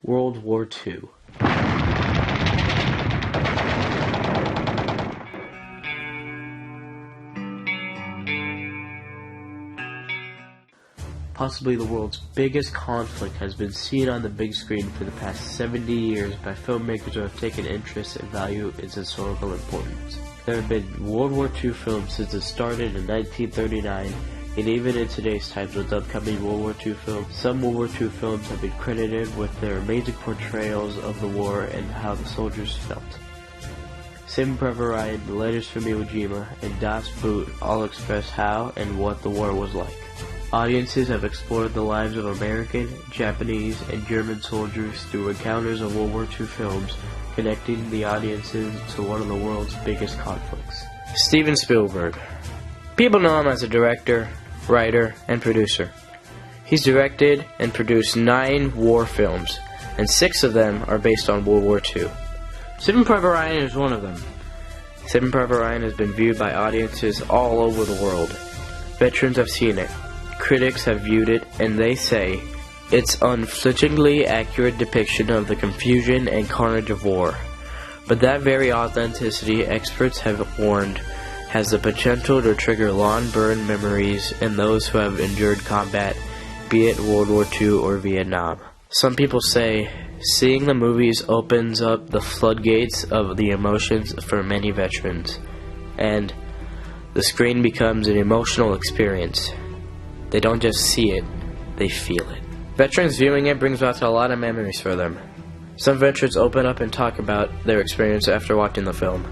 World War II. Possibly the world's biggest conflict has been seen on the big screen for the past 70 years by filmmakers who have taken interest and value its historical importance. There have been World War II films since it started in 1939, and even in today's times with upcoming World War II films, some World War II films have been credited with their amazing portrayals of the war and how the soldiers felt. Saving Private Ryan, Letters from Iwo Jima, and Das Boot all express how and what the war was like. Audiences have explored the lives of American, Japanese, and German soldiers through encounters of World War II films, connecting the audiences to one of the world's biggest conflicts. Steven Spielberg. People know him as a director, writer, and producer. He's directed and produced 9 war films, and 6 of them are based on World War II. Saving Private Ryan is one of them. Saving Private Ryan has been viewed by audiences all over the world. Veterans have seen it. Critics have viewed it, and they say it's unflinchingly accurate depiction of the confusion and carnage of war. But that very authenticity, experts have warned, has the potential to trigger long-burned memories in those who have endured combat, be it World War II or Vietnam. Some people say seeing the movies opens up the floodgates of the emotions for many veterans, and the screen becomes an emotional experience. They don't just see it, they feel it. Veterans viewing it brings back a lot of memories for them. Some veterans open up and talk about their experience after watching the film.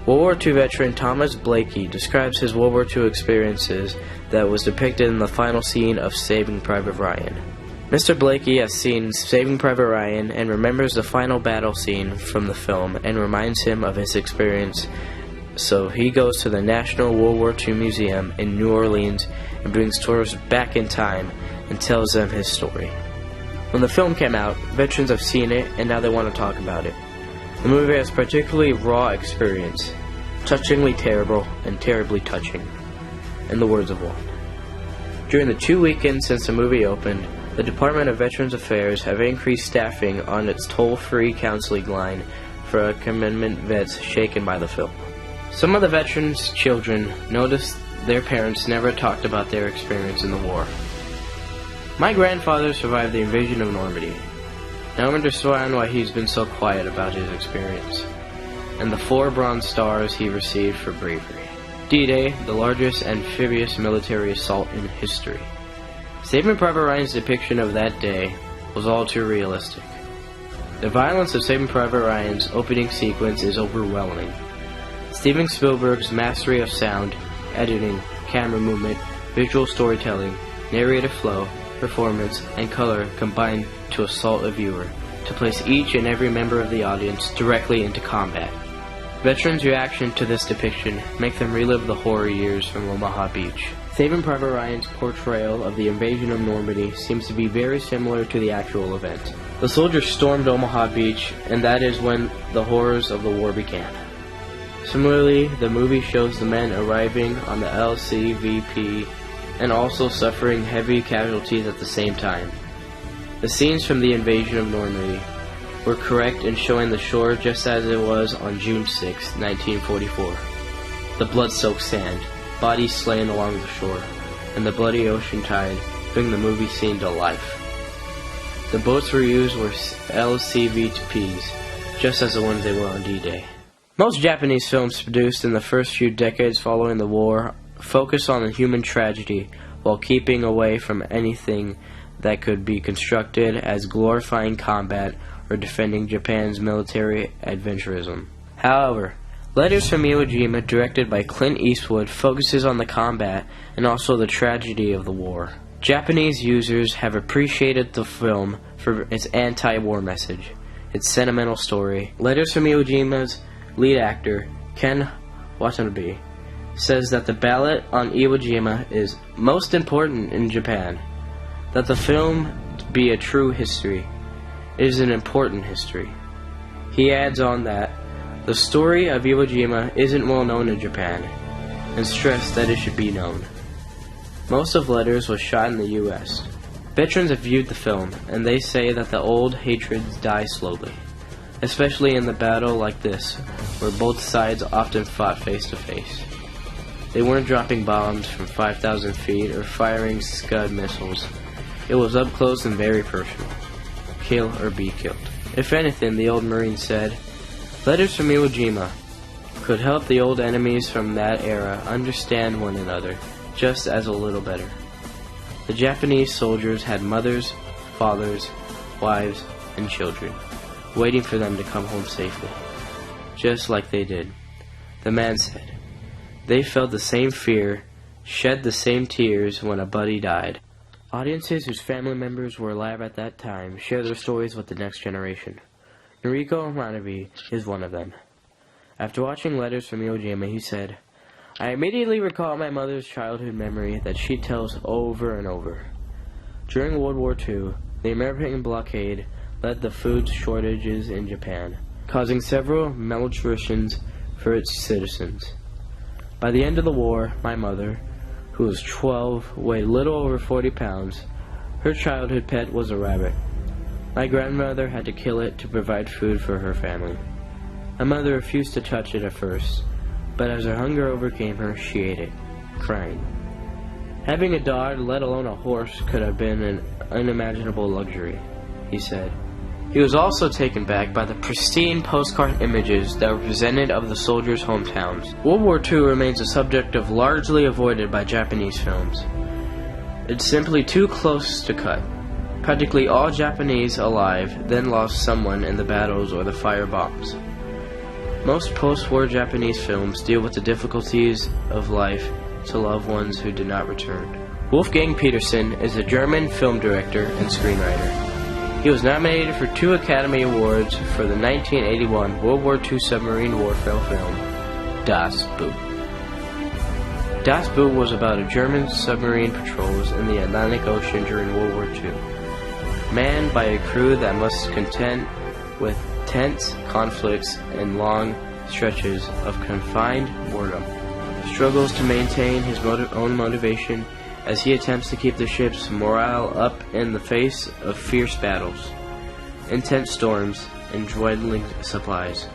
World War II veteran Thomas Blakey describes his World War II experiences that was depicted in the final scene of Saving Private Ryan. Mr. Blakey has seen Saving Private Ryan and remembers the final battle scene from the film and reminds him of his experience, so he goes to the National World War II Museum in New Orleans and brings tourists back in time and tells them his story. When the film came out, veterans have seen it and now they want to talk about it. The movie has particularly raw experience, touchingly terrible and terribly touching, in the words of one. During the 2 weekends since the movie opened, the Department of Veterans Affairs have increased staffing on its toll-free counseling line for commitment vets shaken by the film. Some of the veterans' children noticed their parents never talked about their experience in the war. My grandfather survived the invasion of Normandy. Now I understand why he's been so quiet about his experience, and the 4 Bronze Stars he received for bravery. D-Day, the largest amphibious military assault in history. Saving Private Ryan's depiction of that day was all too realistic. The violence of Saving Private Ryan's opening sequence is overwhelming. Steven Spielberg's mastery of sound, editing, camera movement, visual storytelling, narrative flow, performance, and color combine to assault a viewer, to place each and every member of the audience directly into combat. Veterans' reaction to this depiction make them relive the horror years from Omaha Beach. Saving Private Ryan's portrayal of the invasion of Normandy seems to be very similar to the actual event. The soldiers stormed Omaha Beach, and that is when the horrors of the war began. Similarly, the movie shows the men arriving on the LCVP and also suffering heavy casualties at the same time. The scenes from the invasion of Normandy were correct in showing the shore just as it was on June 6, 1944. The blood-soaked sand, bodies slain along the shore, and the bloody ocean tide bring the movie scene to life. The boats were used were LCVPs, just as the ones they were on D-Day. Most Japanese films produced in the first few decades following the war focus on the human tragedy while keeping away from anything that could be constructed as glorifying combat or defending Japan's military adventurism. However, Letters from Iwo Jima, directed by Clint Eastwood, focuses on the combat and also the tragedy of the war. Japanese users have appreciated the film for its anti-war message, its sentimental story. Letters from Iwo Jima's lead actor, Ken Watanabe, says that the ballot on Iwo Jima is most important in Japan, that the film be a true history. It is an important history. He adds on that the story of Iwo Jima isn't well known in Japan, and stressed that it should be known. Most of Letters was shot in the U.S., Veterans have viewed the film, and they say that the old hatreds die slowly, especially in the battle like this, where both sides often fought face to face. They weren't dropping bombs from 5,000 feet or firing Scud missiles. It was up close and very personal. Kill or be killed. If anything, the old Marine said, letters from Iwo Jima could help the old enemies from that era understand one another just as a little better. The Japanese soldiers had mothers, fathers, wives, and children, waiting for them to come home safely, just like they did. The man said, they felt the same fear, shed the same tears when a buddy died. Audiences whose family members were alive at that time share their stories with the next generation. Noriko Manabe is one of them. After watching Letters from Iwo Jima, he said, I immediately recall my mother's childhood memory that she tells over and over. During World War II, the American blockade led to food shortages in Japan, causing several malnutritions for its citizens. By the end of the war, my mother, who was 12, weighed little over 40 pounds. Her childhood pet was a rabbit. My grandmother had to kill it to provide food for her family. My mother refused to touch it at first, but as her hunger overcame her, she ate it, crying. Having a dog, let alone a horse, could have been an unimaginable luxury, he said. He was also taken back by the pristine postcard images that were presented of the soldiers' hometowns. World War II remains a subject of largely avoided by Japanese films. It's simply too close to cut. Practically all Japanese alive then lost someone in the battles or the fire bombs. Most post-war Japanese films deal with the difficulties of life to loved ones who did not return. Wolfgang Petersen is a German film director and screenwriter. He was nominated for 2 Academy Awards for the 1981 World War II submarine warfare film, Das Boot. Das Boot was about a German submarine patrols in the Atlantic Ocean during World War II, manned by a crew that must contend with tense conflicts and long stretches of confined boredom. Struggles to maintain his own motivation as he attempts to keep the ship's morale up in the face of fierce battles, intense storms, and dwindling supplies.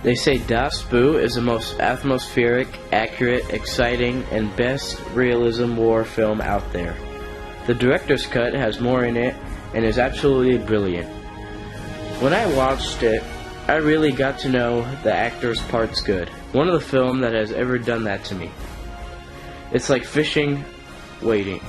They say Das Boot is the most atmospheric, accurate, exciting, and best realism war film out there. The director's cut has more in it and is absolutely brilliant. When I watched it, I really got to know the actor's parts good. One of the film that has ever done that to me. It's like fishing, waiting.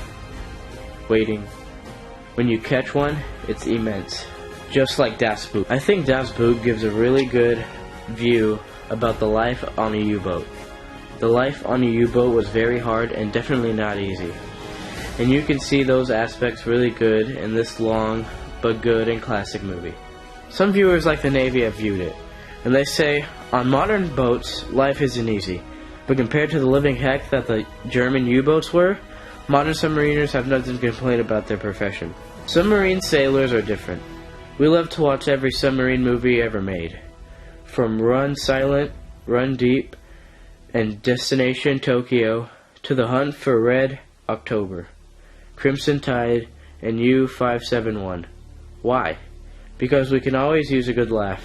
When you catch one, it's immense. Just like Das Boot. I think Das Boot gives a really good view about the life on a U-boat. The life on a U-boat was very hard and definitely not easy. And you can see those aspects really good in this long, but good and classic movie. Some viewers like the Navy have viewed it, and they say, on modern boats, life isn't easy. But compared to the living heck that the German U-boats were, modern submariners have nothing to complain about their profession. Submarine sailors are different. We love to watch every submarine movie ever made. From Run Silent, Run Deep, and Destination Tokyo, to The Hunt for Red October, Crimson Tide, and U-571. Why? Because we can always use a good laugh.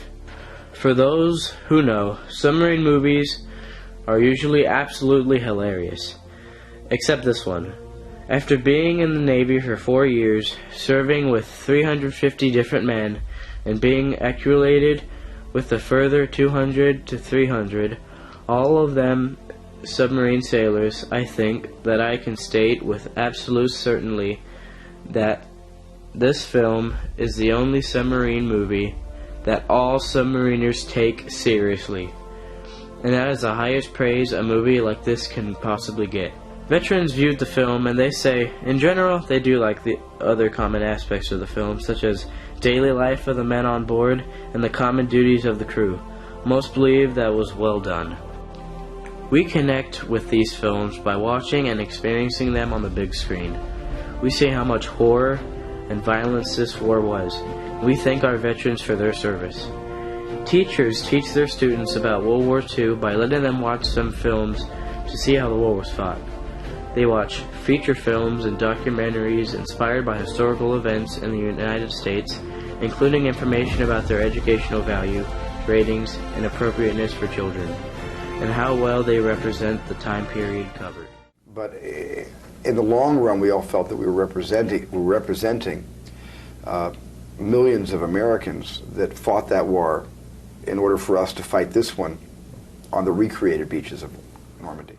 For those who know, submarine movies are usually absolutely hilarious. Except this one. After being in the Navy for 4 years, serving with 350 different men, and being accumulated with a further 200 to 300, all of them submarine sailors, I think that I can state with absolute certainty that this film is the only submarine movie that all submariners take seriously. And that is the highest praise a movie like this can possibly get. Veterans viewed the film and they say, in general, they do like the other common aspects of the film, such as daily life of the men on board and the common duties of the crew. Most believe that was well done. We connect with these films by watching and experiencing them on the big screen. We see how much horror and violence this war was. We thank our veterans for their service. Teachers teach their students about World War II by letting them watch some films to see how the war was fought. They watch feature films and documentaries inspired by historical events in the United States, including information about their educational value, ratings, and appropriateness for children, and how well they represent the time period covered. But in the long run, we all felt that we were representing millions of Americans that fought that war in order for us to fight this one on the recreated beaches of Normandy.